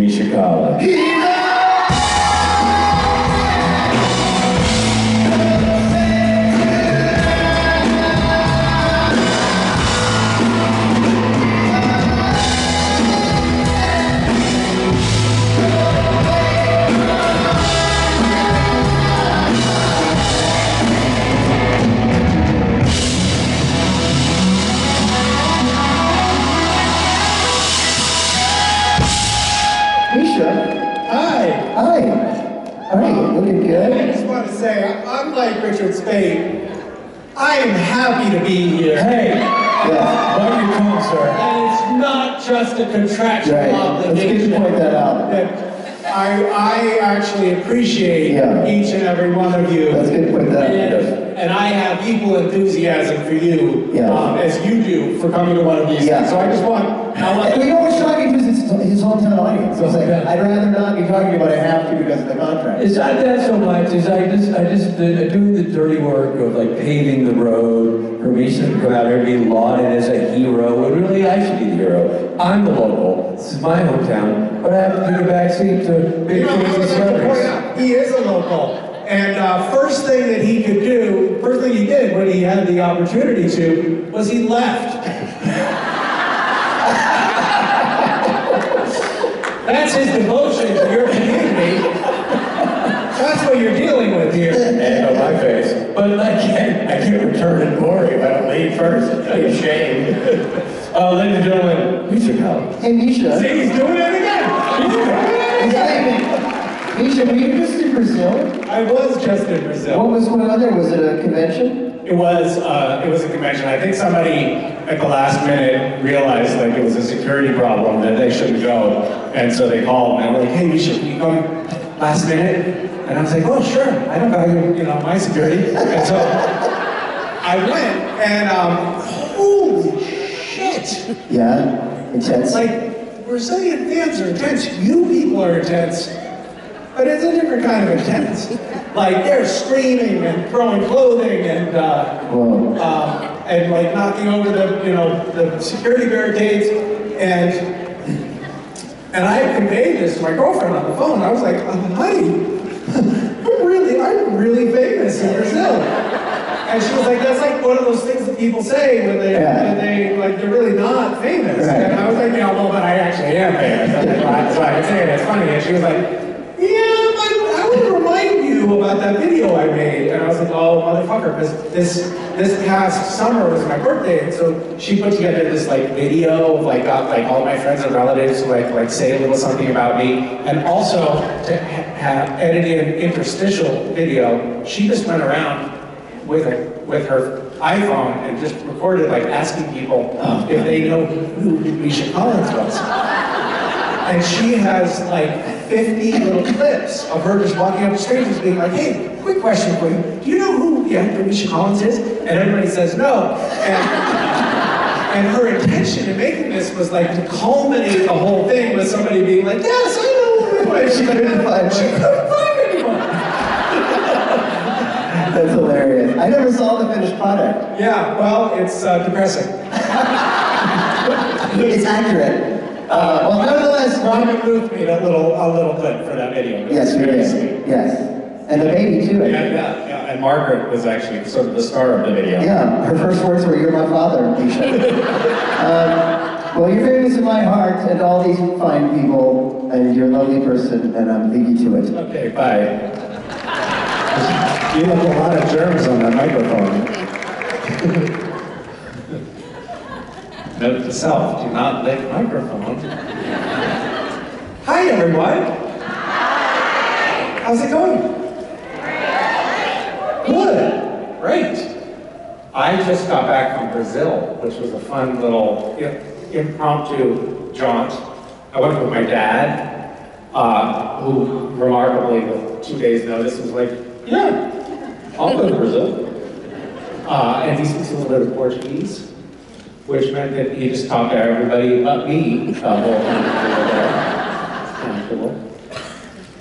Misha Collins. Misha. Hi. Hi. All right, looking good. I just want to say, I'm like Richard Spade. I am happy to be here. Hey, Yeah. why are you coming, sir? And it's not just a contractual Right. obligation. Let's get to point that out. That I actually appreciate Yeah. each and every one of you. That's good to point that out. And I have equal enthusiasm for you, Yeah. as you do for coming to one of these Yeah. things. So I just want, We know what's talking to his hometown audience. So it's like, I'd rather not be talking about it, I have to because of the contract. It's not that so much, is I do the dirty work of like paving the road for Misha to come out here and be lauded as a hero, when really I should be the hero. I'm the local, this is my hometown, but I have to take a backseat to big I crazy would like to point celebrities. out, he is a local. And first thing that he could do, first thing he did when he had the opportunity to, was he left. That's his devotion to your community. That's what you're dealing with here. And on my face. But I can't return in glory if I don't leave first. It's a shame. Ladies and gentlemen, Misha Collins. Hey, Misha. See, he's doing it again. He's doing it again. Misha, were you just in Brazil? I was just in Brazil. What was going on there? Was it a convention? It was a convention. I think somebody at the last minute realized like it was a security problem that they shouldn't go, and so they called and they were like, "Hey, Misha, can you come last minute?" And I was like, "Oh, sure. I don't value my security." And so I went, and holy shit! Yeah, intense. Like Brazilian fans are intense. You people are intense. But it's a different kind of intense. Like they're screaming and throwing clothing and like knocking over the security barricades and I conveyed this to my girlfriend on the phone. I was like, honey, I'm really famous in Brazil. And she was like, that's like one of those things that people say when they like they're really not famous. Right. And I was like, well, but I actually am famous. That's why I can say it. It's funny. And she was like, yeah, but I want to remind you about that video I made. And I was like, oh, motherfucker, because this past summer was my birthday. And so she put together this like video of like got like all my friends and relatives to like say a little something about me. And also to have edited an interstitial video, she just went around with her iPhone and just recorded like asking people if they know who Misha Collins was. And she has like 50 little clips of her just walking up the street and being like, hey, quick question for you. Do you know who the actor Misha Collins is? And everybody says no. And her intention in making this was like to culminate the whole thing with somebody being like, yes, I know who it is. She couldn't find anyone. That's hilarious. I never saw the finished product. Yeah, well, it's depressing. It's accurate. Well, nevertheless, Robin Booth made a little clip for that video. Yes, we did. Sweet. Yes. And the baby, too. Yeah. And Margaret was actually sort of the star of the video. Yeah, her first words were, "You're my father, Misha." Well, you're famous in my heart and all these fine people, and you're a lovely person, and I'm leave you to it. Okay, bye. You have a lot of germs on that microphone. Note to self, do not lick microphone. Hi, everyone. Hi. How's it going? Good. Great. I just got back from Brazil, which was a fun little impromptu jaunt. I went with my dad, who remarkably, with 2 days' notice, was like, yeah, I'll go to Brazil. And he speaks a little bit of Portuguese, which meant that he just talked to everybody but me the whole time we were there. Comfortable.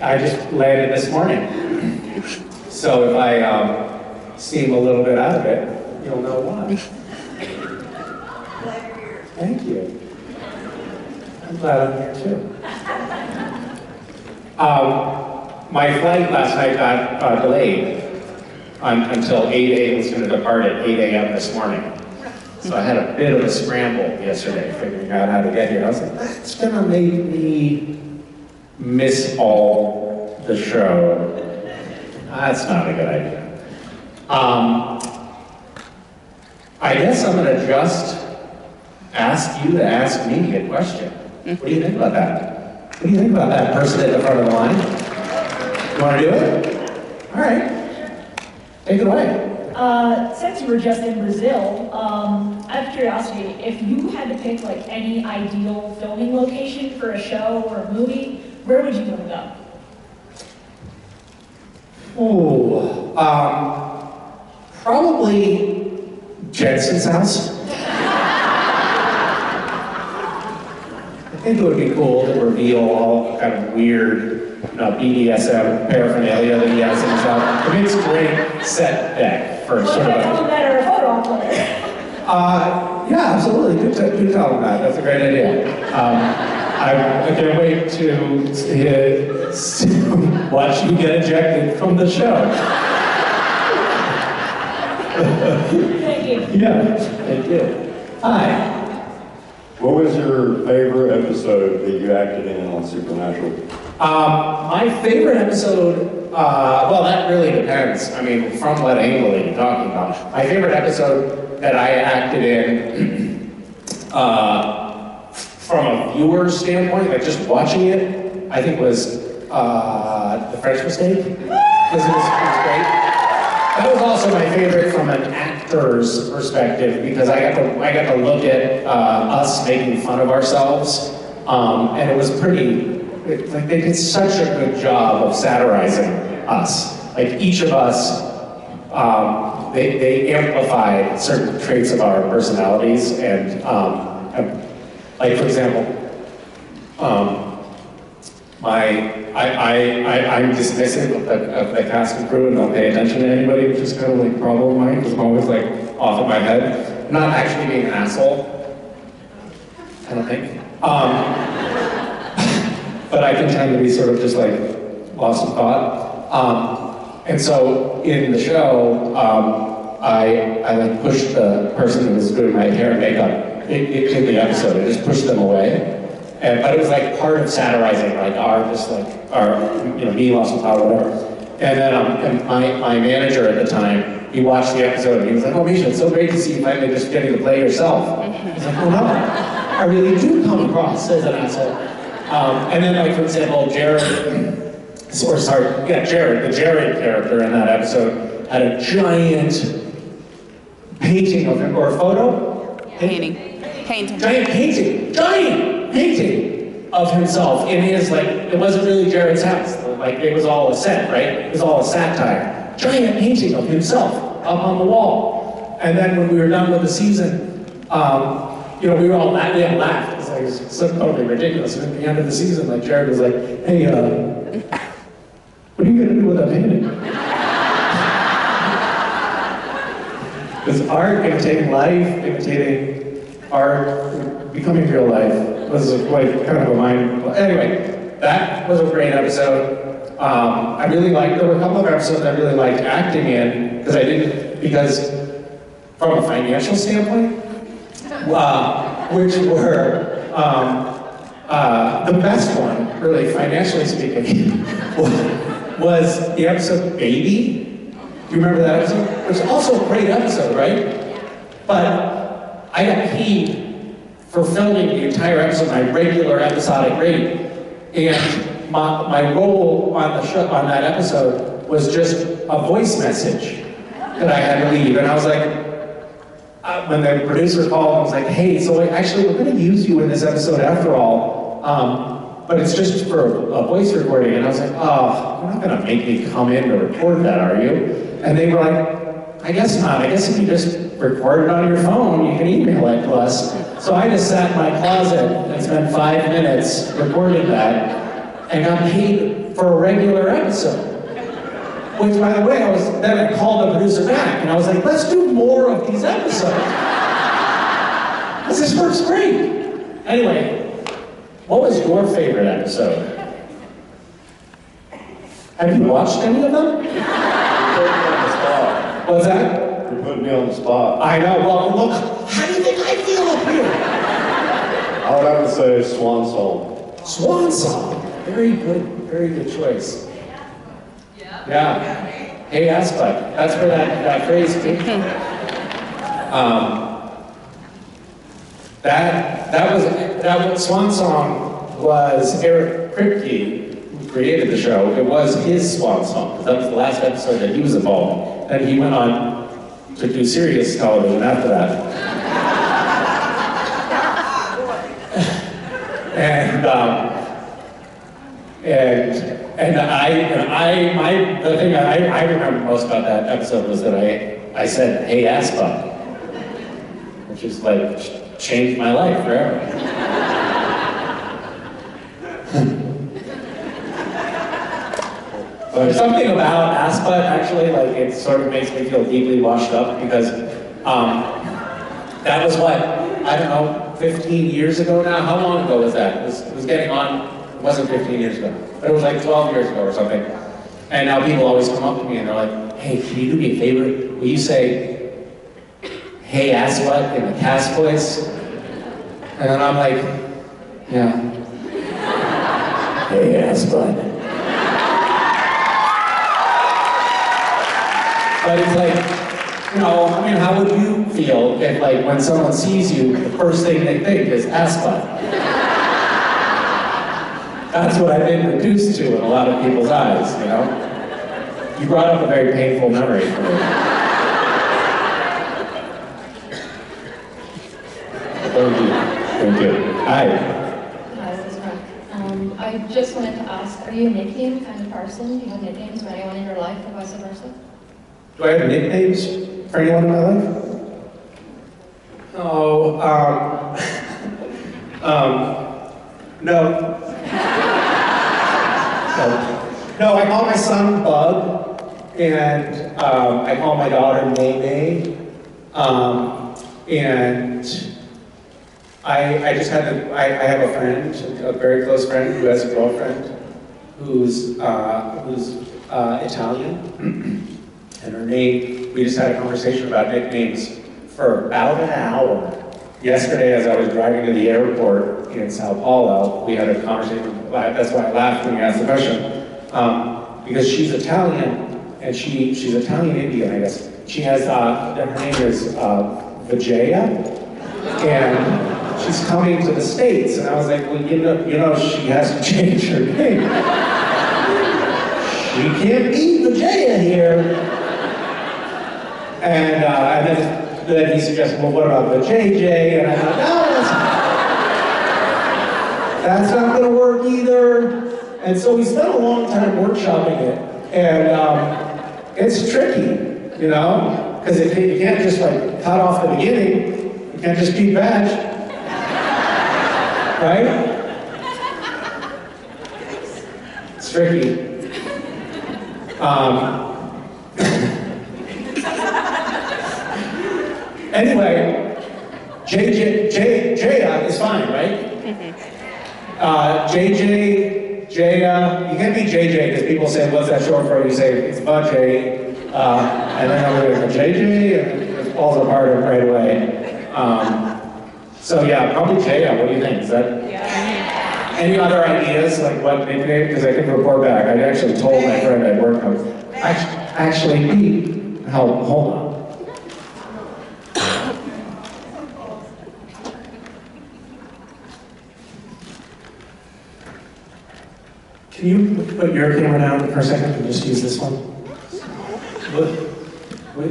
I just landed this morning. So if I seem a little bit out of it, you'll know why. Thank you. I'm glad I'm here too. My flight last night got delayed until 8 a.m. It was going to depart at 8 a.m. this morning. So I had a bit of a scramble yesterday figuring out how to get here. I was like, that's going to make me miss all the show. That's not a good idea. I guess I'm going to just ask you to ask me a question. What do you think about that? What do you think about that person at the front of the line? You want to do it? All right. Take it away. Since you were just in Brazil, out of curiosity, if you had to pick like any ideal filming location for a show or a movie, where would you want to go? Ooh, probably Jensen's house. I think it would be cool to reveal all kind of weird BDSM paraphernalia that he has in his house. It makes great set deck for sort of tell him that or a photo op later. Yeah, absolutely. Do tell him that. That's a great idea. I can't wait to watch you get ejected from the show. Thank you. Yeah, thank you. Hi. What was your favorite episode that you acted in on Supernatural? My favorite episode, well, that really depends. I mean, from what angle are you talking about? My favorite episode that I acted in, from a viewer standpoint, like just watching it, I think was The French Mistake, because it was great. That was also my favorite from an actor's perspective because I got to look at us making fun of ourselves, and it was pretty. Like they did such a good job of satirizing us. Like each of us, they amplified certain traits of our personalities, and like for example, I'm dismissive of the cast and crew and don't pay attention to anybody, which is kind of like a problem of mine, because I'm always like off in my head. I'm not actually being an asshole, I don't think. But I can tend to be sort of just like lost in thought. And so in the show, I like pushed the person who was doing my hair and makeup in the episode. I just pushed them away. But it was like part of satirizing, like me lost in thought or whatever. And then and my manager at the time, he watched the episode and he was like, "Oh, Misha, it's so great to see you finally just getting to play yourself." I was like, "Oh no, I really do come across as an asshole." And then, like, for example, Jared, the Jared character in that episode had a giant painting of him, or a photo? Painting. Giant painting of himself in his, like, it wasn't really Jared's house. Like, it was all a set, right? It was all a satire. Giant painting of himself up on the wall. And then when we were done with the season, we were all we all laughed. It was so totally ridiculous. And at the end of the season, like Jared was like, "Hey, what are you gonna do with that painting?" Because art, imitating life, imitating art, becoming real life was like kind of a mind. Anyway, that was a great episode. I really liked. There were a couple of episodes I really liked acting in because from a financial standpoint. Which were the best one, really financially speaking, was the episode Baby. Do you remember that episode? It was also a great episode, right? But I got paid for filming the entire episode, my regular episodic rate, and my role on the show on that episode was just a voice message that I had to leave, and I was like. When the producer called and was like, "Hey, so actually we're going to use you in this episode after all, but it's just for a voice recording." And I was like, "Oh, you're not going to make me come in to record that, are you?" And they were like, "I guess not. I guess if you just record it on your phone, you can email it to us." So I just sat in my closet and spent 5 minutes recording that and got paid for a regular episode. Which, by the way, then I called the producer back, and I was like, "Let's do more of these episodes. This works great." Anyway, what was your favorite episode? Have you watched any of them? You're putting me on the spot. What's that? You're putting me on the spot. I know. Well, look, how do you think I feel up here? I would have to say Swan Song. Swan Song. Very good choice. Yeah. Hey, Aspa. That's where that phrase came from. That was Swan Song was Eric Kripke, who created the show. It was his Swan Song. That was the last episode that he was involved in. Then he went on to do serious television after that. The thing I remember most about that episode was that I said, "Hey, Aspa," which is like changed my life forever. But there's something about Aspa actually, like it sort of makes me feel deeply washed up because that was what, I don't know, 15 years ago now? How long ago was that? It was getting on, it wasn't 15 years ago, but it was like 12 years ago or something. And now people always come up to me and they're like, "Hey, can you do me a favor? Will you say, 'Hey, Aspa' in the cast voice?" And then I'm like, "Yeah. Hey, Aspa." But it's like, you know, I mean, how would you feel if, like, when someone sees you, the first thing they think is Aspa? That's what I've been reduced to in a lot of people's eyes, you know? You brought up a very painful memory for me. Thank you. Hi. Hi, this is Mark. I just wanted to ask, are you a nickname kind of person? Do you have nicknames for anyone in your life or vice versa? Do I have nicknames for anyone in my life? Oh, no. No, I call my son Bug, and I call my daughter May. And I just had I have a friend, a very close friend, who has a girlfriend who's Italian. And her name, we just had a conversation about nicknames for about an hour. Yesterday, as I was driving to the airport in Sao Paulo, we had a conversation. That's why I laughed when you asked the question. Because she's Italian, and she's Italian Indian, I guess. She has, her name is Vijaya, and she's coming to the States. And I was like, well, you know, she has to change her name. She can't be Vijaya here. And then he suggested, well, what about the JJ? And I thought, no, that's not going to work either. And so we spent a long time workshopping it. And it's tricky, you know? Because you can't just like cut off the beginning. You can't just keep veg. Right? It's tricky. Anyway, Jaya is fine, right? JJ, Jaya, you can't be JJ because people say, what's that short for? You say, it's Vajay, and then over there, JJ, and it falls apart right away. So yeah, probably Jaya, what do you think? Is that? Yeah. Any other ideas, like what nickname? Because I can report back. I actually told my friend at work, actually, Pete, hold on. Can you put your camera down for a second and just use this one? Wait, will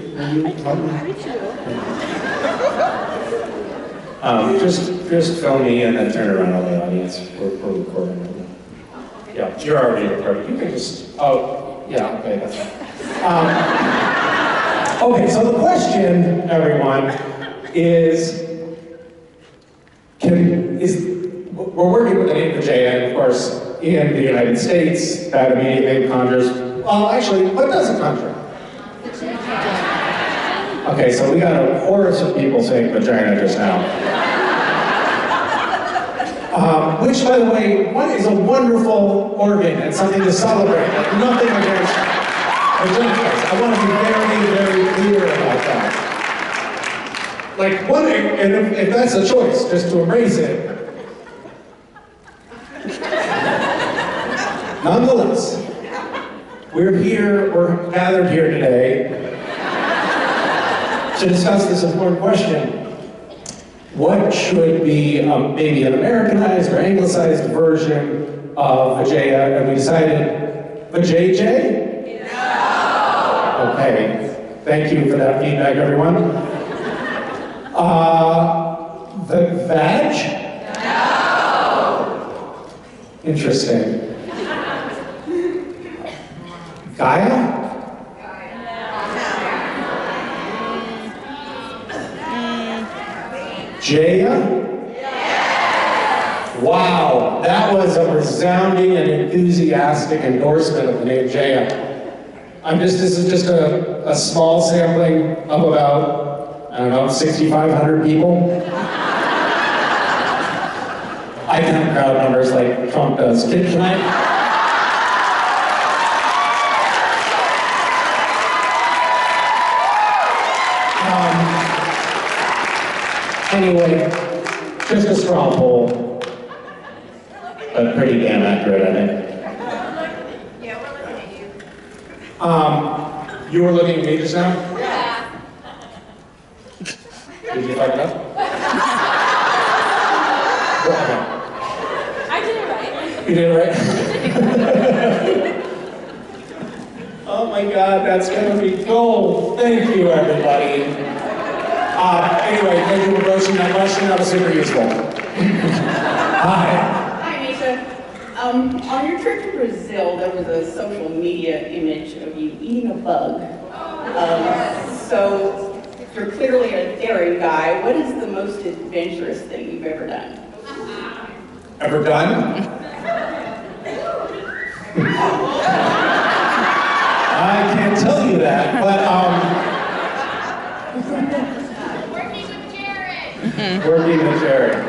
you just film me and then turn around on the audience. We're recording right now. Yeah, you're already recording. You can just, oh, yeah, okay, that's fine. Okay, so the question, everyone, is we're working with the name Vijaya, and of course, in the United States, that immediately conjures, well, actually, what does it conjure? Okay, so we got a chorus of people saying vagina just now. Which, by the way, one is a wonderful organ and something to celebrate. Like, nothing against vaginas. I want to be very, very clear about that. Like, one, and if that's a choice, just to embrace it. Nonetheless, we're gathered here today to discuss this important question. What should be maybe an Americanized or anglicized version of Vajaya? And we decided, Vajayjay? No! Okay, thank you for that feedback, everyone. The Vag? No! Interesting. Gaia? Jaya? Yes. Wow, that was a resounding and enthusiastic endorsement of the name Jaya. This is just a small sampling of about, I don't know, 6,500 people. I count crowd numbers like Trump does. Can I? Anyway, just a straw poll, but pretty damn accurate, I think. Yeah, we're looking at you. You were looking at me just now? Yeah. Did you fuck it up? I did it right. You did it right? Oh my God, that's gonna be gold. Thank you, everybody. Anyway, thank you for broaching that question. That was super useful. Hi. Hi, Misha. On your trip to Brazil, there was a social media image of you eating a bug. So, you're clearly a daring guy. What is the most adventurous thing you've ever done? Ever done? I can't tell you that, but working with Jared.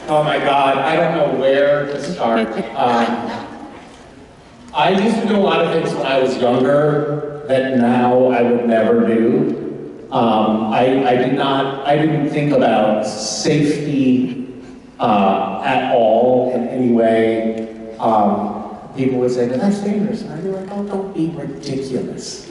Oh my God, I don't know where to start. I used to do a lot of things when I was younger that now I would never do. I didn't think about safety at all in any way. People would say, that's dangerous. And I'd be like, oh, don't be ridiculous.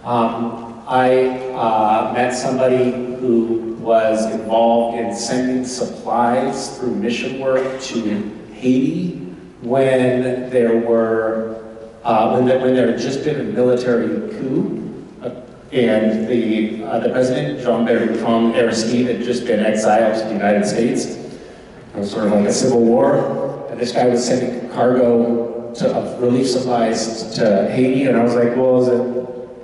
I met somebody who was involved in sending supplies through mission work to Haiti when there had just been a military coup, and the president, Jean Aristide, had just been exiled to the United States. It was sort of like a civil war, and this guy was sending cargo of relief supplies to Haiti, and I was like, well,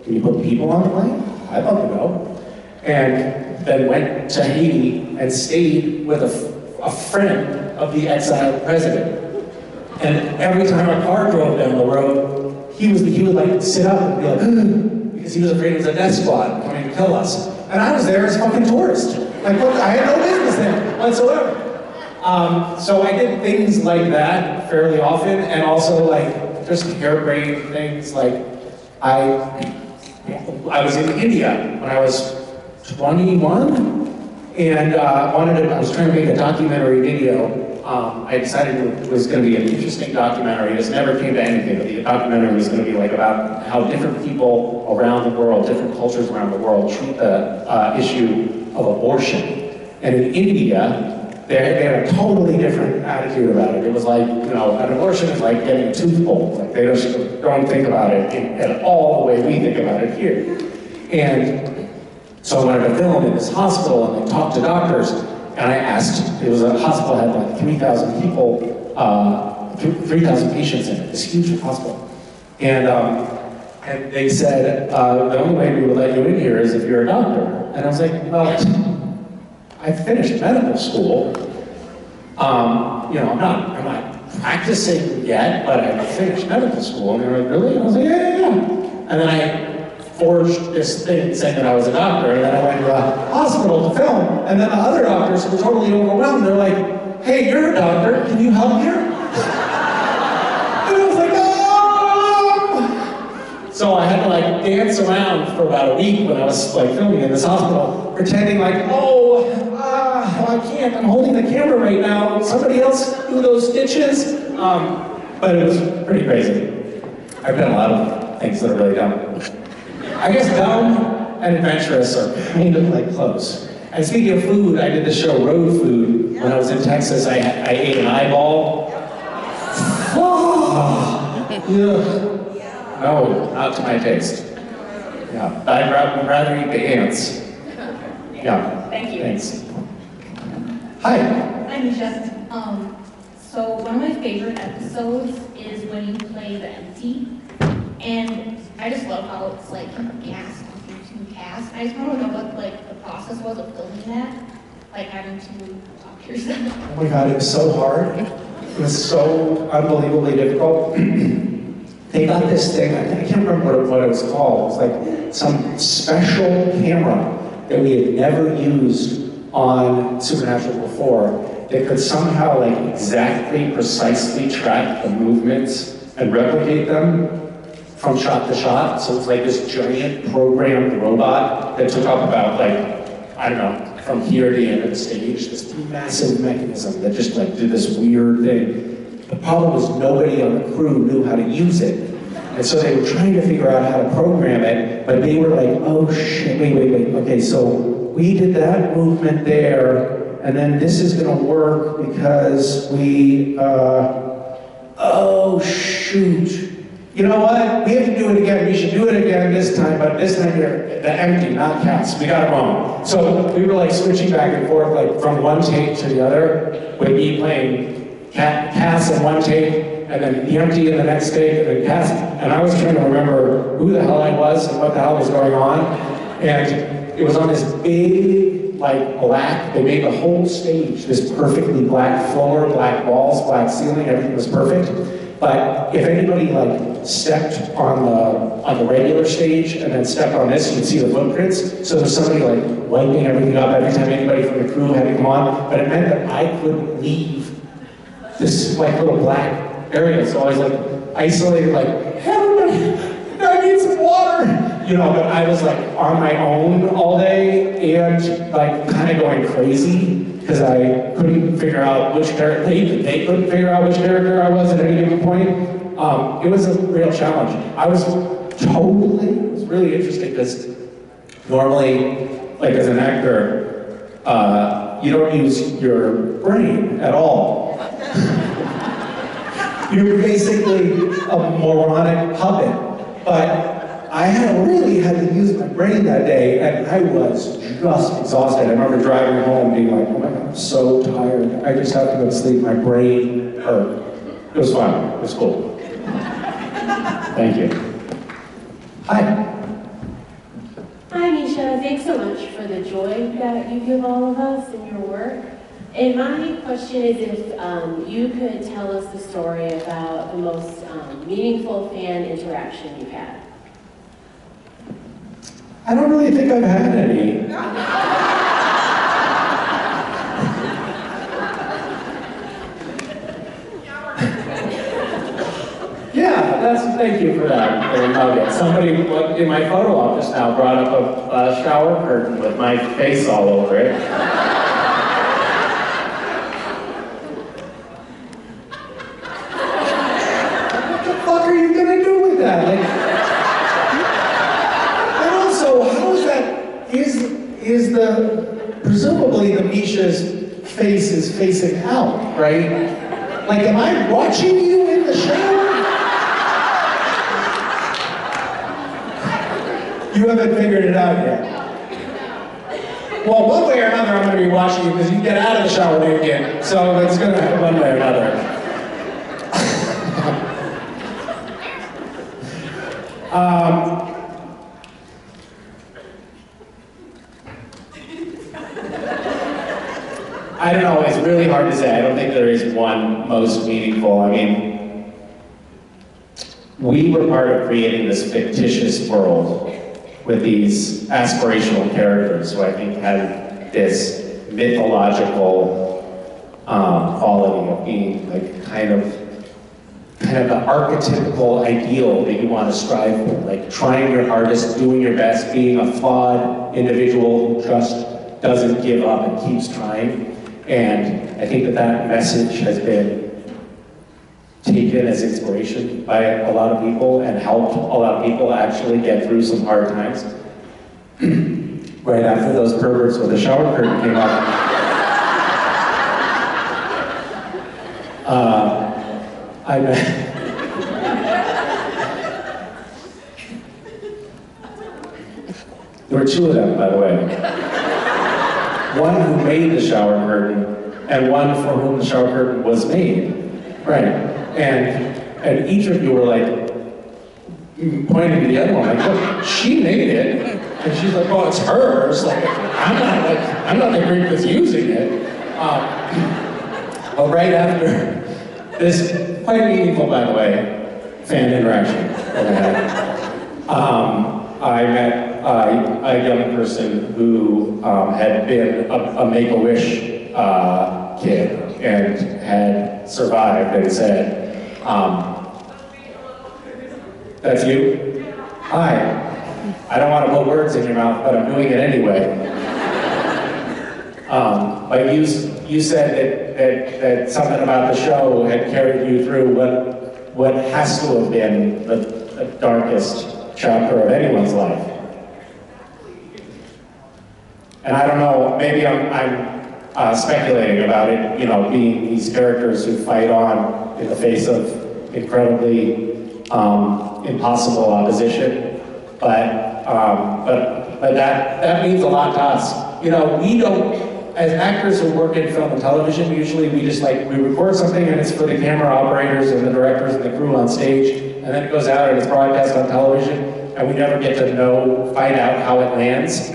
can you put people on the plane? I'd love to go. And then went to Haiti and stayed with a friend of the exiled president. And every time a car drove down the road, he would like sit up and be like, because he was afraid it was a death squad coming to kill us. And I was there as a fucking tourist. Like, look, I had no business there whatsoever. So I did things like that fairly often, and also like just harebrained things. Like I was in India when I was 21, and I was trying to make a documentary video. I decided it was going to be an interesting documentary. This never came to anything, but the documentary was going to be like about how different people around the world, different cultures around the world treat the issue of abortion. And in India, they had a totally different attitude about it. It was like, an abortion is like getting a tooth pulled. Like they just don't think about it at all the way we think about it here. And so I wanted to film in this hospital and talk to doctors. And I asked, it was a hospital that had like 3,000 people, 3,000 patients in it, this huge hospital. And they said, the only way we would let you in here is if you're a doctor. And I was like, well, I finished medical school. I'm not practicing yet, but I finished medical school. And they were like, really? And I was like, yeah. And then forged this thing saying that I was a doctor, and then I went to the hospital to film, and then the other doctors were totally overwhelmed. They're like, hey, you're a doctor, can you help here? And I was like, oh! So I had to like dance around for about a week when I was like filming in this hospital, pretending like, I can't, I'm holding the camera right now, somebody else do those stitches. But it was pretty crazy. I've done a lot of things that are really dumb. I guess dumb and adventurous are kind of like close. And speaking of food, I did the show Road Food. When I was in Texas, I ate an eyeball. No, not to my taste. Yeah, I'd rather eat the ants. Yeah. Thank you. Thanks. Hi. Hi, Misha. So one of my favorite episodes is when you play the empty, and I just love how it's like cast into cast. I just want to know what like the process was of filming that, like having to talk to yourself. Oh my God, it was so hard. It was so unbelievably difficult. They got this thing, I can't remember what it was called. It was like some special camera that we had never used on Supernatural before that could somehow like exactly, precisely track the movements and replicate them from shot to shot. So it's like this giant programmed robot that took up about like, I don't know, from here to the end of the stage, this massive mechanism that just like did this weird thing. The problem was nobody on the crew knew how to use it. And so they were trying to figure out how to program it, but they were like, oh shit, wait, okay, so we did that movement there, and then this is gonna work because we, oh shoot. You know what? We have to do it again. We should do it again this time, but this time you're the empty, not cast. We got it wrong. So we were like switching back and forth, like from one take to the other, with me playing cast in one take, and then the empty in the next take, and then cast. And I was trying to remember who the hell I was and what the hell was going on. And it was on this big, like black, they made the whole stage this perfectly black floor, black walls, black ceiling, everything was perfect. But if anybody like stepped on the regular stage and then stepped on this, you'd see the footprints. So there's somebody like wiping everything up every time anybody from the crew had to come on. But it meant that I couldn't leave this like little black area. So I was like isolated, like, hey, everybody, I need some water. You know, but I was like on my own all day and like kind of going crazy because I couldn't figure out which character, they couldn't figure out which character I was at any given point. It was a real challenge. It was really interesting because normally, like as an actor, you don't use your brain at all. You're basically a moronic puppet. But I really had to use my brain that day, and I was just exhausted. I remember driving home being like, oh my God, I'm so tired. I just have to go to sleep. My brain hurt. It was fun. It was cool. Thank you. Hi. Hi, Misha. Thanks so much for the joy that you give all of us in your work. And my question is if you could tell us the story about the most meaningful fan interaction you've had. I don't really think I've had any. Thank you for that. Somebody in my photo op just now brought up a shower curtain with my face all over it. What the fuck are you gonna do with that? Like, and also, how is that? Is the presumably the Misha's face is facing out, right? Like, am I watching you in the shower? You haven't figured it out yet. Well, one way or another, I'm going to be watching you because you get out of the shower naked. So it's going to happen one way or another. I don't know. It's really hard to say. I don't think there is one most meaningful. I mean, we were part of creating this fictitious world with these aspirational characters who I think have this mythological quality of being like kind of the archetypical ideal that you want to strive for, like trying your hardest, doing your best, being a flawed individual who just doesn't give up and keeps trying. And I think that message has been taken as inspiration by a lot of people and helped a lot of people actually get through some hard times. Right after those perverts with the shower curtain came up, I met there were two of them, by the way. One who made the shower curtain, and one for whom the shower curtain was made. Right. And each of you were like pointing to the other one, like, look, she made it. And she's like, oh, it's hers. Like, I'm not the creep that's using it. Well, right after this, quite meaningful, by the way, fan interaction that I had, I met a young person who had been a Make-A-Wish kid and had survived and said, that's you? Hi. I don't want to put words in your mouth, but I'm doing it anyway. But you said that something about the show had carried you through what has to have been the darkest chapter of anyone's life. And I don't know, maybe I'm speculating about it, you know, being these characters who fight on in the face of incredibly impossible opposition, but that means a lot to us. You know, we don't, as actors who work in film and television, usually we just like, we record something and it's for the camera operators and the directors and the crew on stage, and then it goes out and it's broadcast on television, and we never get to find out how it lands.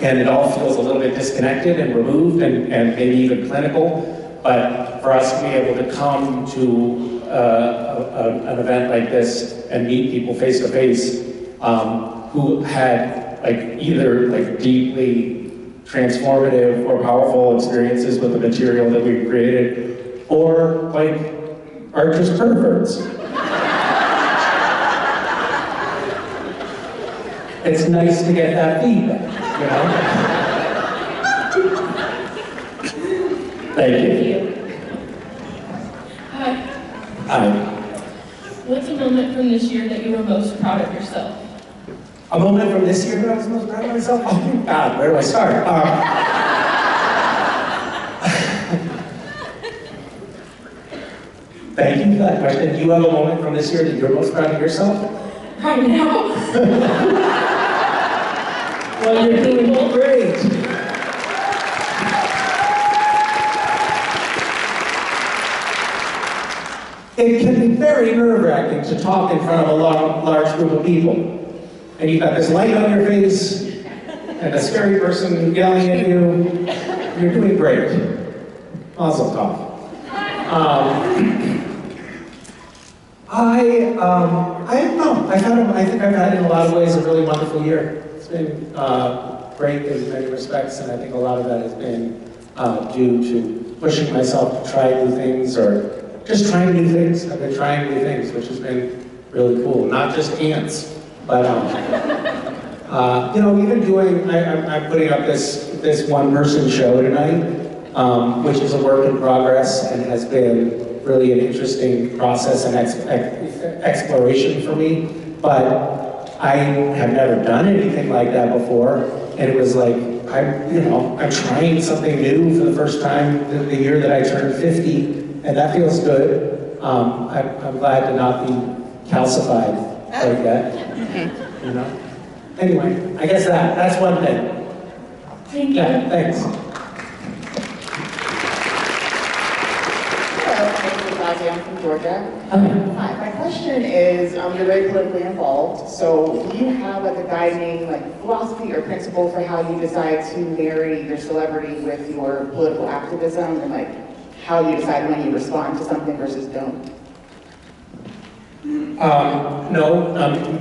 And it all feels a little bit disconnected and removed and maybe even clinical. But for us to be able to come to an event like this and meet people face to face who had like either like deeply transformative or powerful experiences with the material that we created, or like are just perverts. It's nice to get that feedback, you know? Thank you. Hi. Hi. What's a moment from this year that you were most proud of yourself? A moment from this year that I was most proud of myself? Oh my God, where do I start? Thank you for that question. Do you have a moment from this year that you're most proud of yourself? Right now. Well, you're doing great. It can be very nerve-wracking to talk in front of a large group of people. And you've got this light on your face, and a scary person yelling at you. You're doing great. Mazel tov. I don't know. I think I've had in a lot of ways a really wonderful year. It's been great in many respects, and I think a lot of that has been due to pushing myself to try new things, or just trying new things. I've been trying new things, which has been really cool. Not just ants, but you know, even doing. I'm putting up this one-person show tonight, which is a work in progress and has been really an interesting process and exploration for me. But I have never done anything like that before, and it was like, I'm trying something new for the first time the year that I turned 50, and that feels good. I'm glad to not be calcified like that, you know? Anyway, I guess that's one thing. Thank you. Yeah, thanks. I'm from Georgia. Hi, my question is, you're very politically involved, so do you have like a guiding philosophy or principle for how you decide to marry your celebrity with your political activism, and how you decide when you respond to something versus don't? No,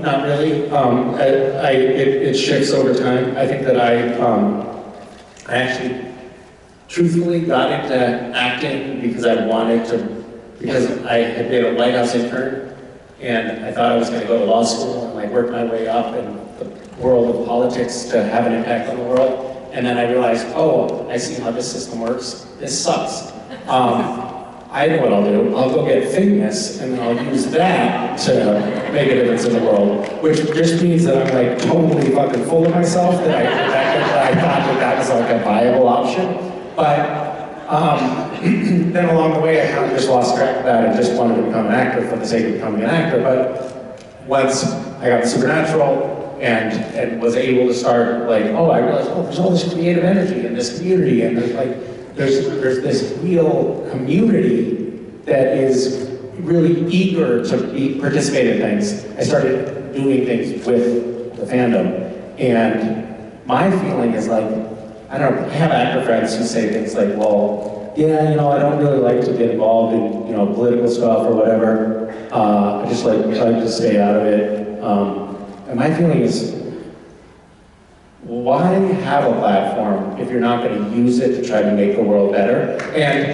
not really. It shifts over time. I think that I actually truthfully got into acting because I wanted to, because I had been a White House intern and I thought I was going to go to law school and like work my way up in the world of politics to have an impact on the world. And then I realized, oh, I see how this system works. This sucks. I know what I'll do. I'll go get famous, and then I'll use that to make a difference in the world, which just means that I'm like totally fucking full of myself, that I thought that was like a viable option. But then along the way, I kind of just lost track of that and just wanted to become an actor for the sake of becoming an actor. But once I got Supernatural and was able to start like, oh, I realized, oh, there's all this creative energy in this community, and there's like, there's this real community that is really eager to participate in things. I started doing things with the fandom, and my feeling is like, I don't know, I have actor friends who say things like, well, yeah, you know, I don't really like to get involved in, you know, political stuff or whatever. I just like to stay out of it. And my feeling is, why have a platform if you're not going to use it to try to make the world better? And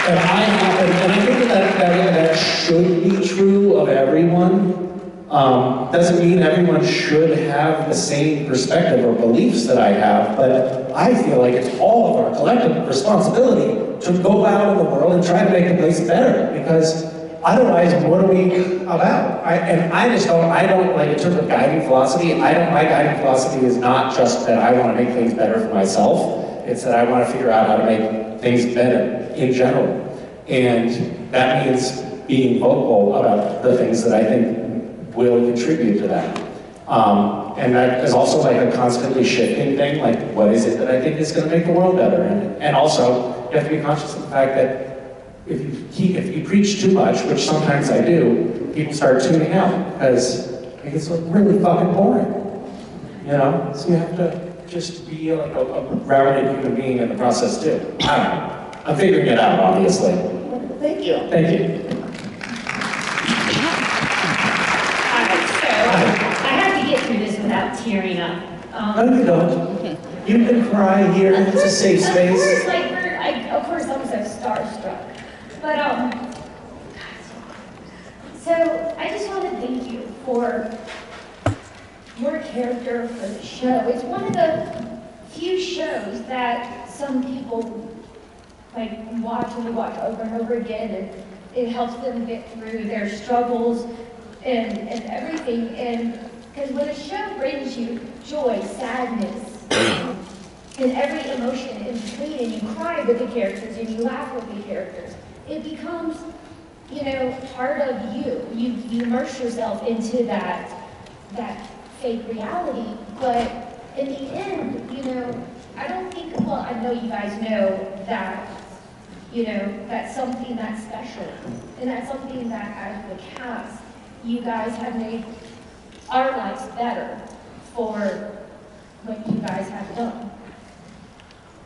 I think that should be true of everyone. Doesn't mean everyone should have the same perspective or beliefs that I have, but I feel like it's all of our collective responsibility to go out in the world and try to make the place better, because otherwise, what are we about? I don't like, in terms of guiding philosophy, my guiding philosophy is not just that I want to make things better for myself, it's that I want to figure out how to make things better in general. And that means being vocal about the things that I think will contribute to that. And that is also like a constantly shifting thing, like what is it that I think is going to make the world better? And also, you have to be conscious of the fact that if you preach too much, which sometimes I do, people start tuning out because it gets really fucking boring, you know? So you have to just be like a grounded human being in the process too. I don't know. I'm figuring it out, obviously. Thank you. Thank you. I have to get through this without tearing up. No, you don't. You can cry here. It's a safe space. Of course, I'm so starstruck. But so I just want to thank you for your character for the show. It's one of the few shows that some people like watch over and over again, and it helps them get through their struggles and everything. And because when a show brings you joy, sadness, and every emotion in between, and you cry with the characters and you laugh with the characters, it becomes, you know, part of you. You immerse yourself into that fake reality. But in the end, you know, I don't think, well, I know you guys know that, you know, that's something that's special. And that's something that as the cast, you guys have made our lives better for what you guys have done.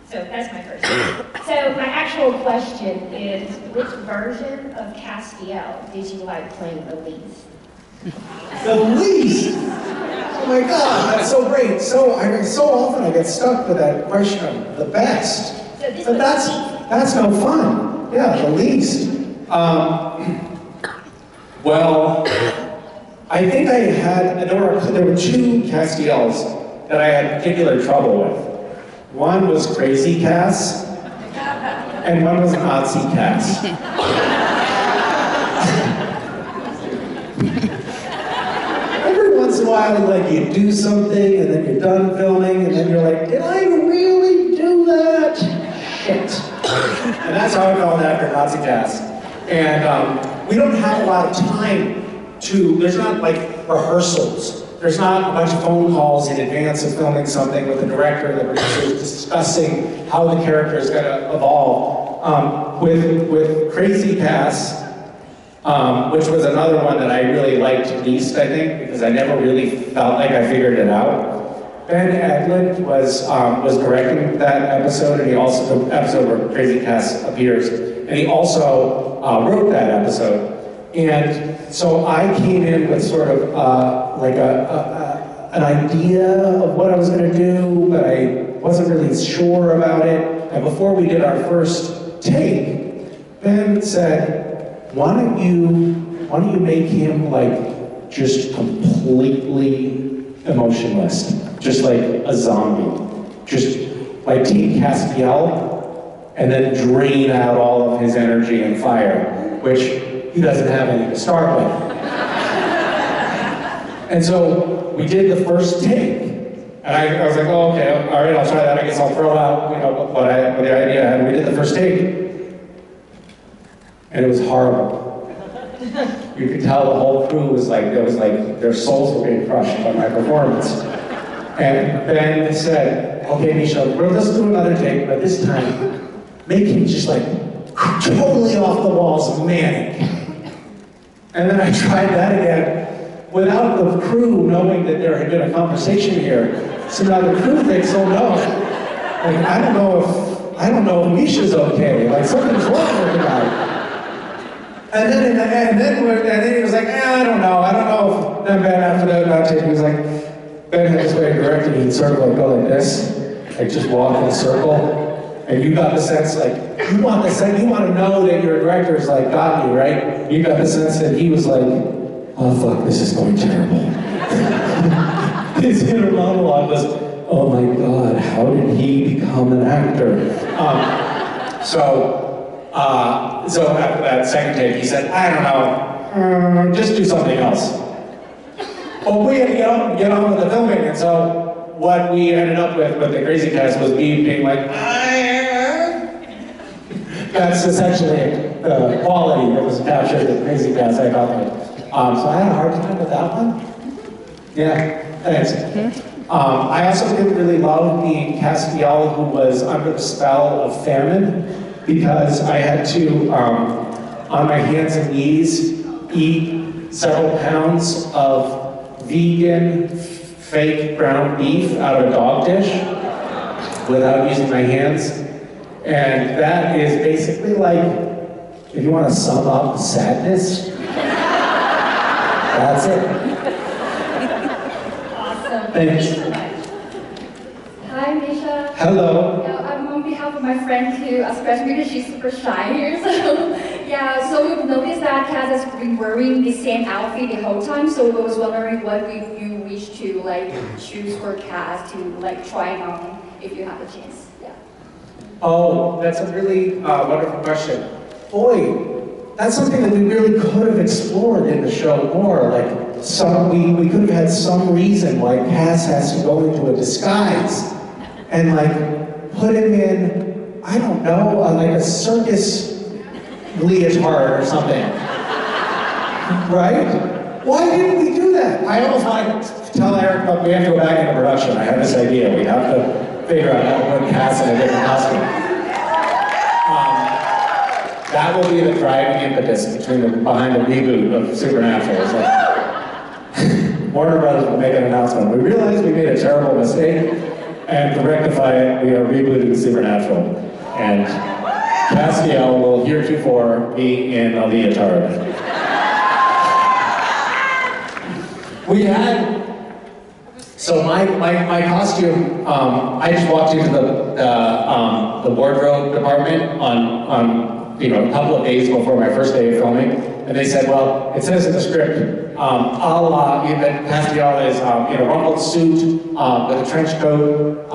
So that's my first one. So my actual question is, which version of Castiel did you like playing the least? The least? Oh my God, that's so great. So often I get stuck with that question of the best. But that's no fun. Yeah, the least. Well, I think there were two Castiels that I had particular trouble with. One was Crazy Cass, and one was Nazi Cass. Every once in a while, like, you do something, and then you're done filming, and then you're like, did I really do that? Shit. And that's how I felt after Nazi Cass. And we don't have a lot of time there's not like rehearsals. There's not a bunch of phone calls in advance of filming something with the director, the producers, discussing how the character is going to evolve. With Crazy Cass, which was another one that I really liked least, I think, because I never really felt like I figured it out. Ben Edlund was directing that episode, and he also, the episode where Crazy Cass appears, and he also wrote that episode. And so I came in with sort of like an idea of what I was going to do, but I wasn't really sure about it. And before we did our first take, Ben said, why don't you make him like just completely emotionless, just like a zombie. Just like take Castiel and then drain out all of his energy and fire, which he doesn't have any to start with. And so we did the first take. And I was like, oh, okay, all right, I'll try that. I guess I'll throw out, what the idea I had. We did the first take. And it was horrible. You could tell the whole crew was like, their souls were being crushed by my performance. And Ben said, okay, Misha, let's do another take, but this time, make him just like totally off the walls, manic. And then I tried that again without the crew knowing that there had been a conversation here. So now the crew thinks, oh no, like I don't know if Misha's okay, like something's wrong with the guy. And then he was like, I don't know if, then Ben after that take, he was like, Ben had this way of directing, he'd sort of like go like this, like just walk in a circle. And you got the sense, like, you want to know that your director's like, got you, right? You got the sense that he was like, oh fuck, this is going terrible. His inner monologue was, oh my God, how did he become an actor? So after that second take, he said, I don't know, just do something else. Well, we had to get on with the filming, and so what we ended up with the Crazy Cast was me being like, that's essentially the quality that was captured in Crazy Cast, I felt like. So I had a hard time with that one. Yeah, thanks. I also didn't really love being Castiel, who was under the spell of famine, because I had to, on my hands and knees, eat several pounds of vegan, fake ground beef out of a dog dish without using my hands. And that is basically like, if you want to sum up sadness, that's it. Awesome. Thanks. Hi, Misha. Hello. I'm on behalf of my friend too, especially because she's super shy here. So, so we've noticed that Kaz has been wearing the same outfit the whole time. So I was wondering what you wish to like choose for Kaz to like try on if you have a chance. Yeah. Oh, that's a really wonderful question. Boy, that's something that we really could have explored in the show more. Like, we could have had some reason why Cass has to go into a disguise and like put him in, I don't know, like a circus leotard or something. Right? Why didn't we do that? I almost want to tell Eric, but we have to go back into production. I have this idea. We have to figure out how to put Cass in a different costume. That will be the driving impetus behind the reboot of Supernatural. It's like, Warner Brothers will make an announcement. We realized we made a terrible mistake, and to rectify it, we are rebooting Supernatural. And Castiel will heretofore be in a leotard. We had, so my costume, I just walked into the wardrobe department on a couple of days before my first day of filming, and they said, well, it says in the script, that Castiel is in a rumpled suit with a trench coat,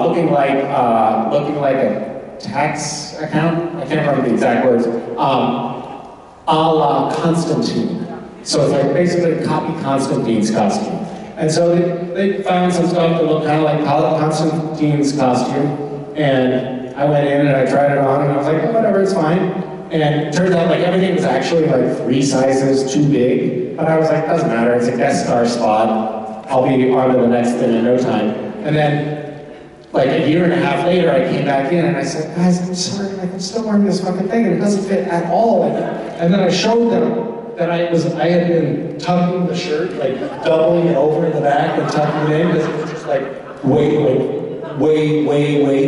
looking like a tax account. I can't remember the exact words. A la Constantine. So it's like basically copy Constantine's costume. And so they found some stuff that looked kind of like Constantine's costume, and I went in and I tried it on, and I was like, oh, whatever, it's fine. And it turns out like everything was actually like 3 sizes too big. But I was like, doesn't matter, it's a guest star spot. I'll be on to the next thing in no time. And then, like a year and a half later, I came back in and I said, guys, I'm sorry, like I'm still wearing this fucking thing and it doesn't fit at all. And then I showed them that I had been tucking the shirt, like doubling it over in the back and tucking it in, because it was just like way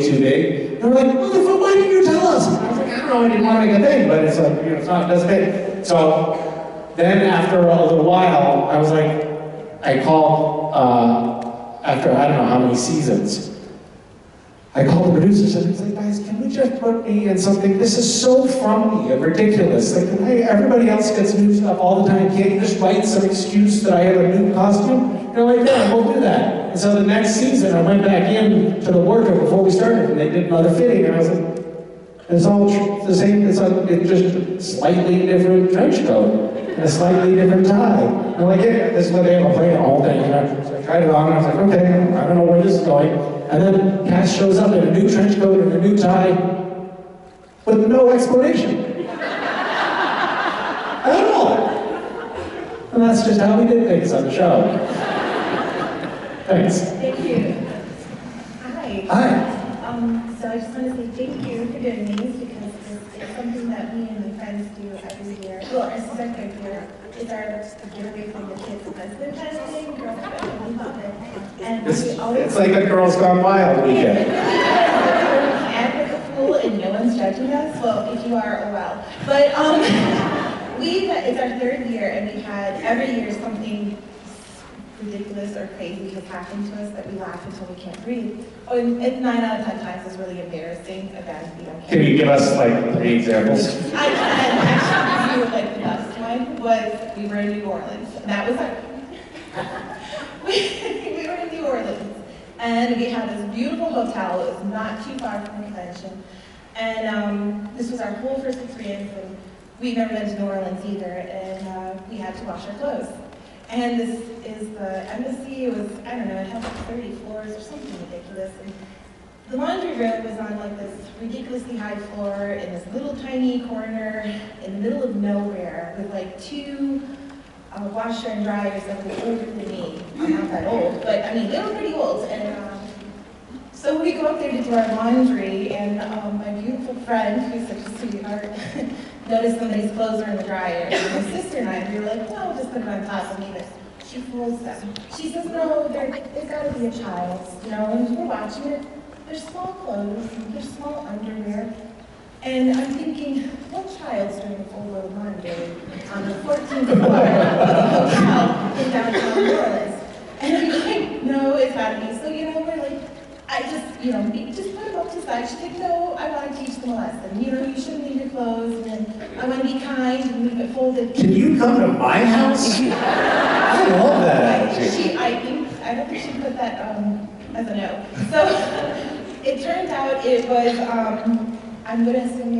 too big. And we're like, motherfucker, why didn't you tell us? And I was like, I don't know, I didn't want to make a thing, but it's like, you know, it's not, it doesn't fit. So then after a little while, I was like, I called, after I don't know how many seasons, I called the producers and I was like, guys, can we just put me in something? This is so funny and ridiculous. Like, hey, everybody else gets new stuff all the time. Can't you just write some excuse that I have a new costume? And they're like, yeah, we'll do that. And so the next season, I went back in to the worker before we started, and they did another fitting, and I was like, it's all the same. It's just a slightly different trench coat and a slightly different tie. And I'm like, yeah, this is what they have a plan all day. You know? So I tried it on, and I was like, okay, I don't know where this is going. And then Cass shows up in a new trench coat and a new tie with no explanation at all. And that's just how we did things on the show. Thanks. Thank you. Hi. Hi. So I just want to say thank you for doing these because it's something that me and my friends do every year. Well, this is our third year. It's our get away from the kids' husband kind of thing. Girls Gone Wild. And we always It's like a Girls Gone Wild weekend. and with the pool and no one's judging us. Well, if you are, oh well. But it's our third year and we've had every year something ridiculous or crazy has happened to us that we laugh until we can't breathe. Oh, and 9 out of 10 times is really embarrassing. Again, we don't care. Can you give us like 3 examples? I can actually do like the best one was we were in New Orleans. And that was our we were in New Orleans and we had this beautiful hotel. It was not too far from the convention. And this was our whole first experience and we'd never been to New Orleans either and we had to wash our clothes. And this is the embassy. It was, I don't know, it had like 30 floors or something ridiculous. And the laundry room was on like this ridiculously high floor in this little tiny corner in the middle of nowhere with like 2 washer and dryers that were older than me. I'm not that old, but I mean, they were pretty old. And so we go up there to do our laundry and my beautiful friend, who's such a sweetheart, noticed somebody's clothes were in the dryer. And my sister and I, we were like, no, we'll just put it on top and leave it. She fools them. She says, no, there's got to be a child's, you know, and we're watching it. There's small clothes, there's small underwear. And I'm thinking, what child's doing a full load of laundry on the 14th floor of the hotel in downtown New Orleans? And I'm like, no, it's got to be. So, you know, we're like, I just, you know, just put them up to the side. She's like, no, I want to teach them a lesson. You know, you shouldn't leave your clothes, and I want to be kind and leave it folded. Can you come to my house? I love that attitude. I don't think she put that as a no. So it turned out it was, I'm going to assume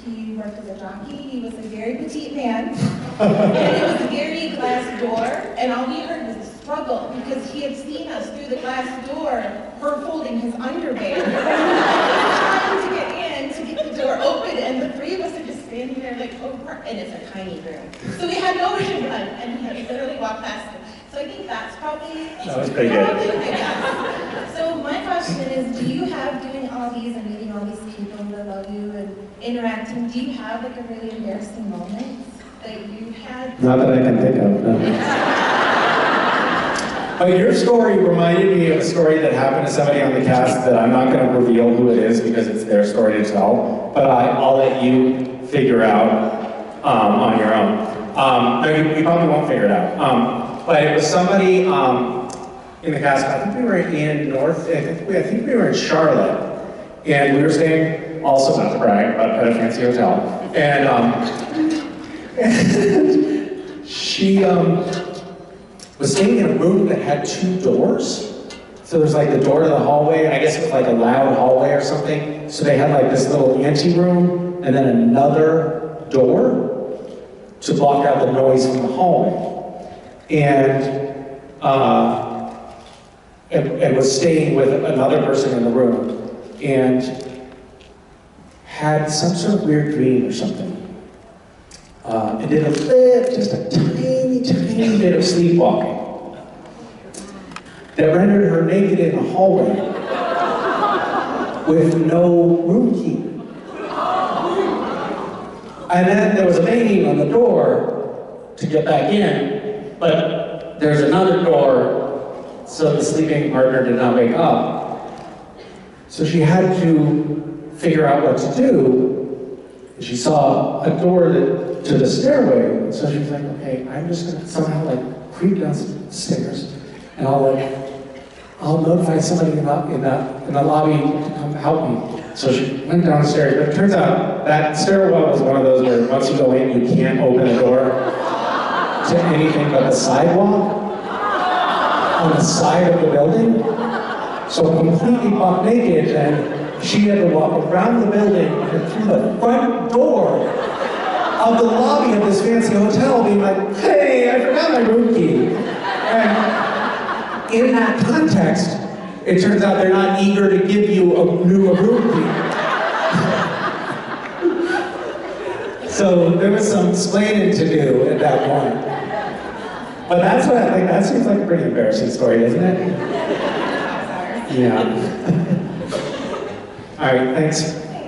he worked as a jockey. He was a very petite man. And it was a very glass door, and all we heard was a struggle because he had seen us through the glass door, her folding his underwear. Trying to get in to get the door open, and the 3 of us are just standing there like, oh, and it's a tiny room. So we had nowhere to run, and he had literally walked past it. So I think that's probably That was pretty good. So my question is, do you have, doing all these and meeting all these people that love you and interacting, do you have like a really embarrassing moment that you had? Not that I can think of, no. But your story reminded me of a story that happened to somebody on the cast that I'm not going to reveal who it is because it's their story to tell, but I'll let you figure out on your own. No, you probably won't figure it out. But it was somebody in the cast. I think we were in North. I think we were in Charlotte, and we were staying. Also, not to brag, but at a fancy hotel. And she was staying in a room that had 2 doors. So there's like the door to the hallway. I guess it was like a loud hallway or something. So they had like this little ante room, and then another door to block out the noise from the hallway. And was staying with another person in the room and had some sort of weird dream or something. And did just a tiny, tiny bit of sleepwalking that rendered her naked in the hallway with no room key. And then there was a banging on the door to get back in, but there's another door so the sleeping partner did not wake up. So she had to figure out what to do. She saw a door to the stairway, so she was like, okay, I'm just gonna somehow like creep downstairs, and I'll notify somebody in the lobby to come help me. So she went downstairs, but it turns out that stairwell was one of those where once you go in, you can't open a door to anything but the sidewalk on the side of the building. So completely buck naked, and she had to walk around the building and through the front door of the lobby of this fancy hotel being like, hey, I forgot my room key. And in that context, it turns out they're not eager to give you a new room key. So there was some explaining to do at that point. But that's what I think, that seems like a pretty embarrassing story, doesn't it? Yeah. All right, thanks.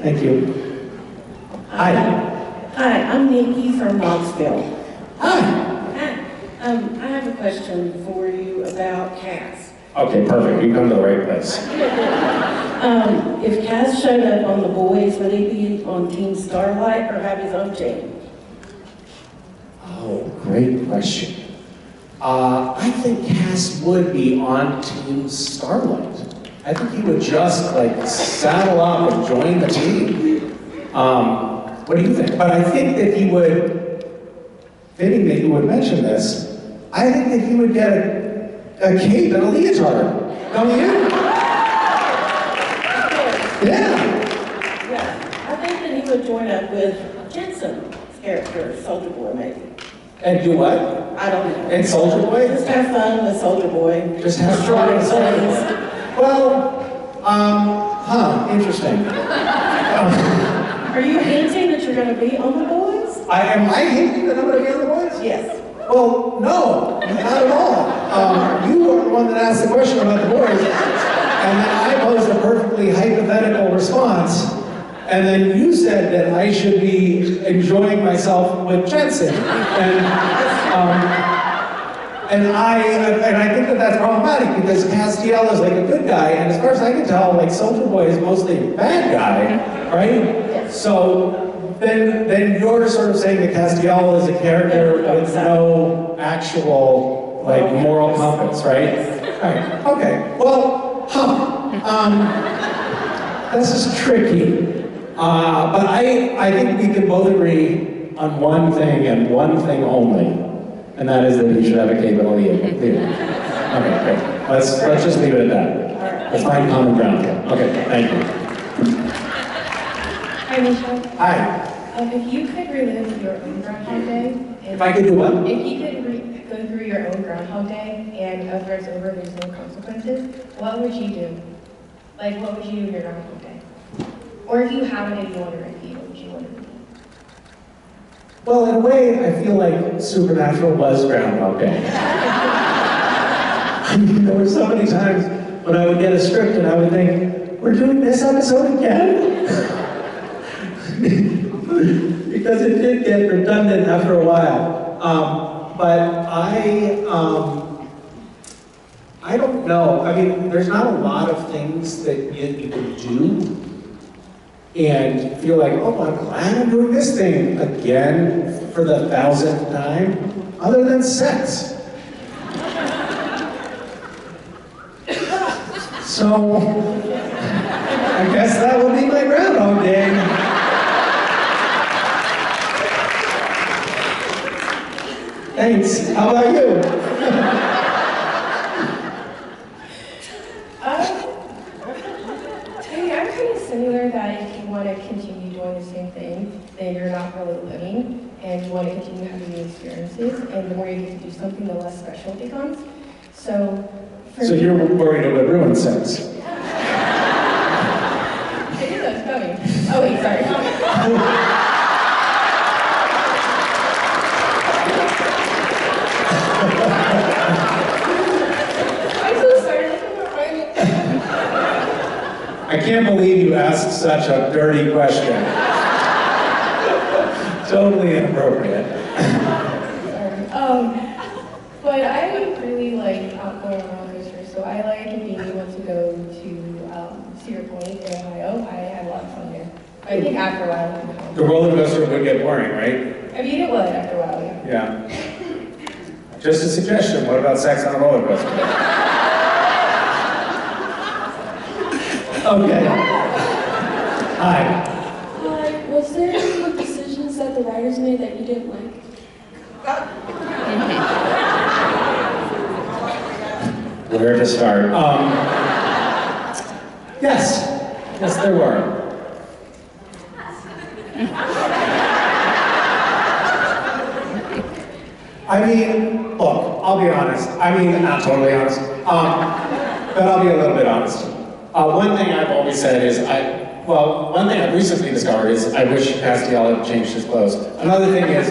Thank you. Hi. Hi, I'm Nikki from Knoxville. Hi. Hi. I have a question for you about Cass. Okay, perfect. You come to the right place. If Cass showed up on The Boys, would he be on Team Starlight or have his own team? Oh, great question. I think Cass would be on Team Starlight. I think he would just like saddle up and join the team. What do you think? But I think that he would, fitting that you would mention this, I think that he would get a cape and a leotard. Don't you? Yeah. I think that he would join up with Jensen's character, Soldier Boy, maybe. And do what? I don't know. And Soldier Boy? Just have fun with Soldier Boy. Just have fun with Soldier Boy. Well, interesting. Are you hinting that you're going to be on The Boys? Am I hinting that I'm going to be on The Boys? Yes. Well, no, not at all. You were the one that asked the question about The Boys, and then I posed a perfectly hypothetical response, and then you said that I should be enjoying myself with Jensen. And I think that that's problematic because Castiel is like a good guy, and as far as I can tell, like Soldier Boy is mostly a bad guy, right? So then you're sort of saying that Castiel is a character with no actual like moral compass, right? All right. Okay. Well, this is tricky, but I think we can both agree on one thing and one thing only. And that is that you should have a cape and a leotard. Okay, great. Let's just leave it at that. Let's find common ground here. Okay, thank you. Hi, Misha. Hi. If you could relive your own Groundhog Day, If I could do what? If you could go through your own Groundhog Day and after it's over, there's no consequences, what would you do? Like, what would you do in your Groundhog Day? Or if you have a day you want to repeat, what would you want to repeat? Well, in a way, I feel like Supernatural was Groundhog Day. I mean, there were so many times when I would get a script and I would think, we're doing this episode again? Because it did get redundant after a while. But I don't know. I mean, there's not a lot of things that you can do and feel like, oh, I'm glad I'm doing this thing again for the 1,000th time, other than sex. So, I guess that will be my Groundhog Day. Thanks. How about you? I'm kind of similar that if you want to continue doing the same thing, then you're not really living, and you want to continue having new experiences, and the more you get to do something, the less special it becomes. So you're worried it would ruin sex? I knew that was coming. Oh wait, sorry. I can't believe you asked such a dirty question. Totally inappropriate. But I really like outgoing roller coasters, so point in Ohio, I had a lot of fun there. I think after a while, it would become. The roller coaster would get boring, right? I mean, it would after a while, yeah. Yeah. Just a suggestion, what about sex on a roller coaster? Okay. Hi. Hi, was there any decisions that the writers made that you didn't like? Where to start? Yes. Yes, there were. I mean, look, I'll be honest. I mean, not totally honest, but I'll be a little bit honest. One thing I've always said is, one thing I've recently discovered is I wish Castiel had changed his clothes. Another thing is,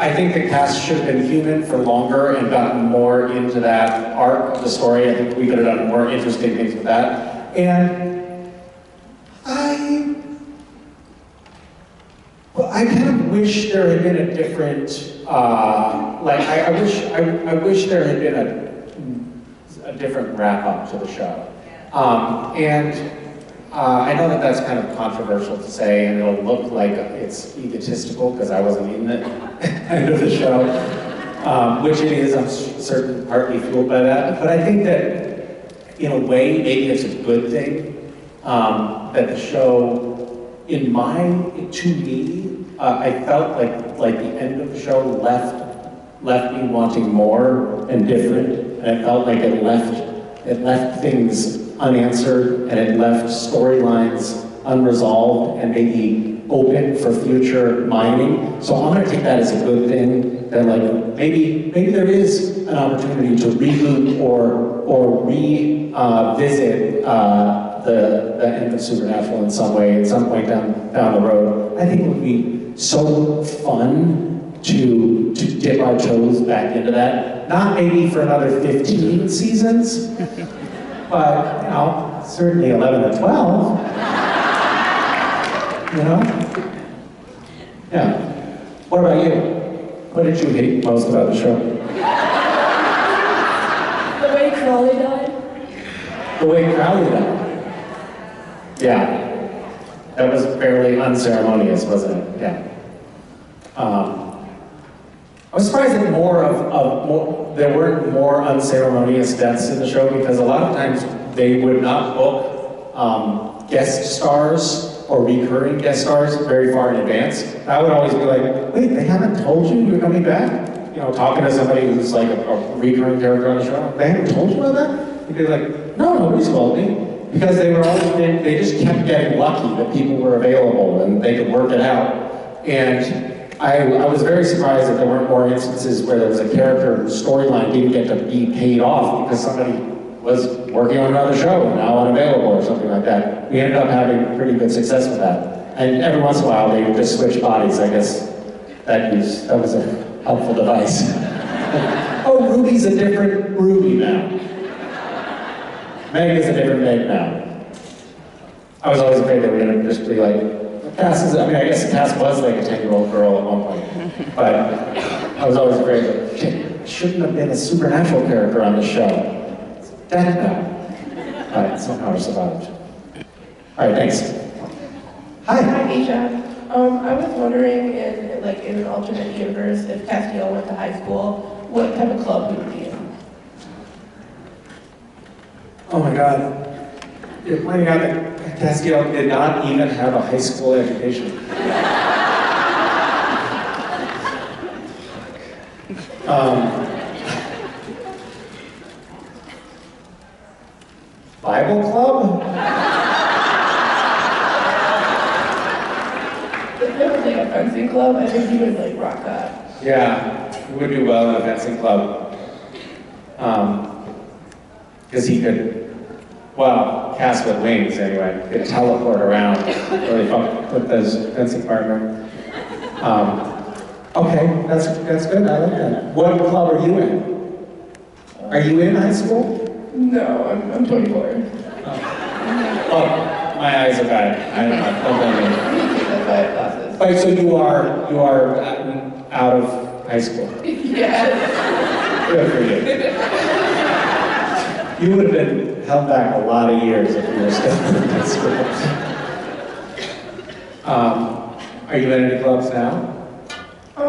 I think the cast should have been human for longer and gotten more into that arc of the story. I think we could have done more interesting things with that. And I kind of wish there had been a different, I wish there had been a different wrap up to the show. I know that that's kind of controversial to say, and it'll look like it's egotistical because I wasn't in the end of the show, which it is, I'm certain, partly fueled by that. But I think that, in a way, maybe it's a good thing that the show, to me, I felt like the end of the show left me wanting more and different, and it felt like it left things unanswered, and it left storylines unresolved and maybe open for future mining. So I'm gonna take that as a good thing, that maybe there is an opportunity to reboot or revisit the end of Supernatural in some way, at some point down the road. I think it would be so fun to dip our toes back into that. Not maybe for another 15 seasons, but, certainly 11 to 12. Yeah. What about you? What did you hate most about the show? The way Crowley died? The way Crowley died? Yeah. That was fairly unceremonious, wasn't it? Yeah. I was surprised that there weren't more unceremonious deaths in the show, because a lot of times they would not book guest stars or recurring guest stars very far in advance. I would always be like, wait, they haven't told you you're coming back? Talking to somebody who's like a recurring character on the show, they haven't told you about that? You'd be like, no, nobody's told me. Because they just kept getting lucky that people were available and they could work it out. And I was very surprised that there weren't more instances where there was a character whose storyline didn't get to be paid off because somebody was working on another show and now unavailable or something like that. We ended up having pretty good success with that. And every once in a while they would just switch bodies. I guess that was a helpful device. Oh, Ruby's a different Ruby now. Meg is a different Meg now. I was always afraid that we were going to just be like, I guess the cast was like a 10-year-old girl at one point. But I was always afraid that it shouldn't have been a supernatural character on the show. It's dead now. All right, somehow I survived. All right, thanks. Hi. Hi, Misha. I was wondering, in an alternate universe, if Castiel went to high school, what type of club he would be in? Oh my God. You're pointing out that Castiel did not even have a high school education. Bible club? If there was like a fencing club, I think he would rock that. Yeah, he would do well in a fencing club. Because he could, cast with wings anyway, could teleport around, really fuck with his fencing partner. Okay, that's good, I like that. What club are you in? Are you in high school? No, I'm 24. Oh, my eyes are bad. Don't blame me. Wait, so you are out of high school? Yeah. Good for you. You would have been held back a lot of years if you were still in high school. Are you in any clubs now? I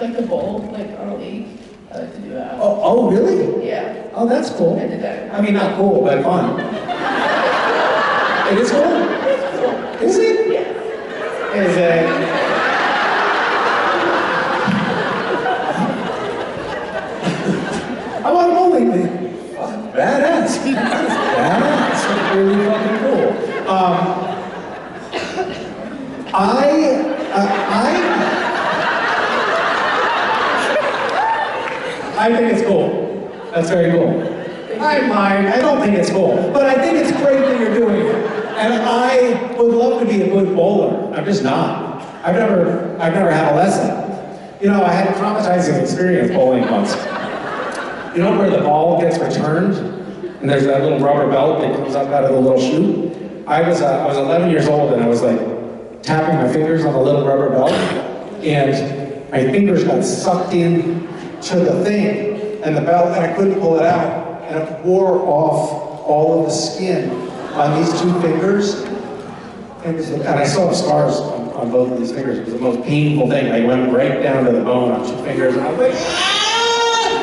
like the bowl, like on a league. I like to do that. Oh, really? Yeah. Oh, that's cool. I did that. I mean, not cool, but fun. It is cool? Is it? Yeah. Is it? I want to bowling league. Badass. Badass. That's really fucking cool. I think it's cool. That's very cool. I don't think it's cool, but I think it's great that you're doing it. And I would love to be a good bowler. I'm just not. I've never had a lesson. You know, I had a traumatizing experience bowling once. You know where the ball gets returned, and there's that little rubber belt that comes up out of the little chute? I was 11 years old, and I was like tapping my fingers on the little rubber belt, and my fingers got sucked in to the thing and the belt, and I couldn't pull it out, and it wore off all of the skin on these two fingers, and I still have scars on both of these fingers. It was the most painful thing. I went right down to the bone on two fingers, and I was like, ah!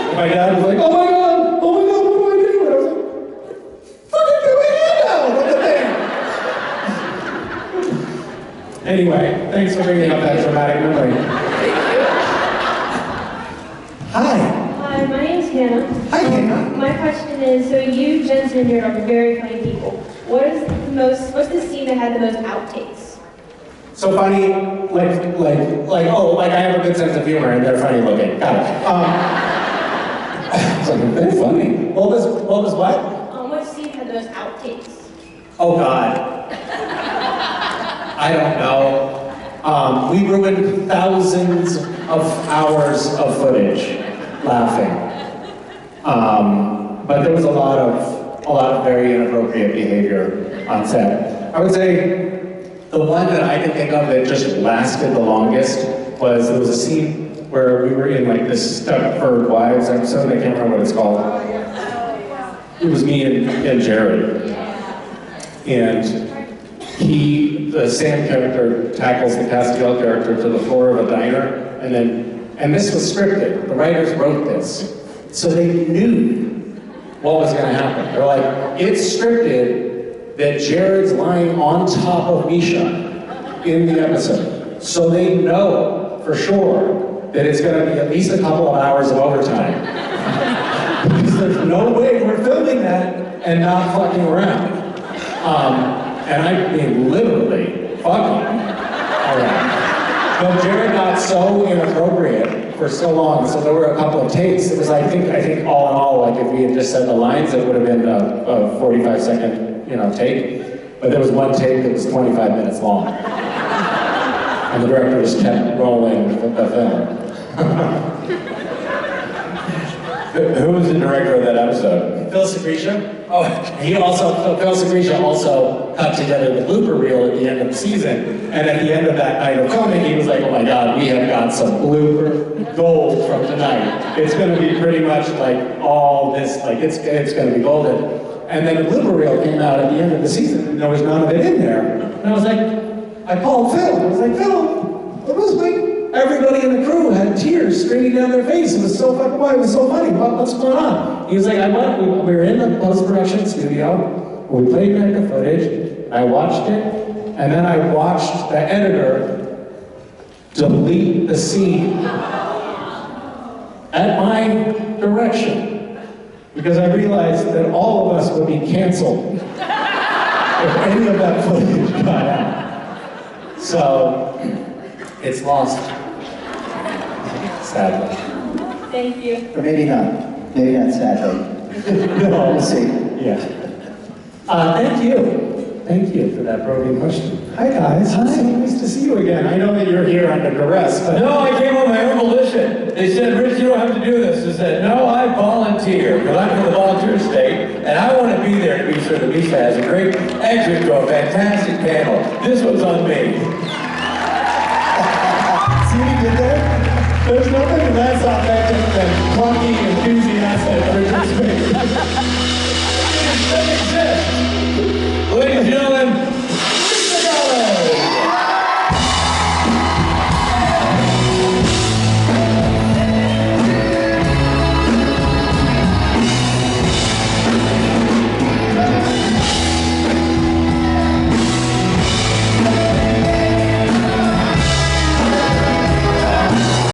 And my dad was like, oh my god, what do I do? And I was like, fucking do my hand out with the thing. Anyway, thanks for bringing up that dramatic memory. Hi. Hi, my name's Hannah. Hi, Hannah. My question is, so you, Jensen, and you're very funny people. What's the scene that had the most outtakes? So funny, like I have a good sense of humor and they're funny looking. Got it. It's like, they're funny. What was what? What scene had the most outtakes? Oh God. I don't know. We ruined thousands of hours of footage laughing. But there was a lot of very inappropriate behavior on set. I would say the one that I can think of that just lasted the longest was there was a scene where we were in like this Stepford Wives episode. I can't remember what it's called. It was me and Jared. And the Sam character tackles the Castiel character to the floor of a diner, and this was scripted. The writers wrote this, so they knew what was going to happen. They're like, it's scripted that Jared's lying on top of Misha in the episode, so they know for sure that it's going to be at least a couple of hours of overtime. Because there's no way we're filming that and not fucking around. And I mean literally fucking around. But Jared got so inappropriate for so long, so there were a couple of takes. It was, I think all in all, like if we had just said the lines, it would have been a 45-second, take. But there was one take that was 25 minutes long. And the director just kept rolling the film. Who was the director of that episode? Phil Secretia. Oh, Phil Secretia also cut together the blooper reel at the end of the season. And at the end of that night of filming, he was like, oh my God, we have got some blooper gold from tonight. It's gonna be pretty much like all this, like it's gonna be golden. And then the blooper reel came out at the end of the season and there was none of it in there. And I was like, I called Phil. I was like, Phil, it was like, everybody in the crew had tears streaming down their face. It was so fucking funny. It was so funny. What's going on? He was like, we were in the post-production studio. We played back the footage. I watched it, and then I watched the editor delete the scene at my direction because I realized that all of us would be canceled if any of that footage got out. So it's lost. Sadly. Thank you. Or maybe not. Maybe not sadly. No. We'll see. Yeah. Thank you. Thank you for that probing question. Hi guys. Hi. So nice to see you again. I know that you're here under duress, but... No, I came on my own volition. They said, Rich, you don't have to do this. I said, no, I volunteer, because I'm from the volunteer state, and I want to be there to be sure that Misha has a great exit to a fantastic panel. This was on me. See what you did there? There's nothing less authentic than plucky, enthusiastic Richard Spade. doesn't exist.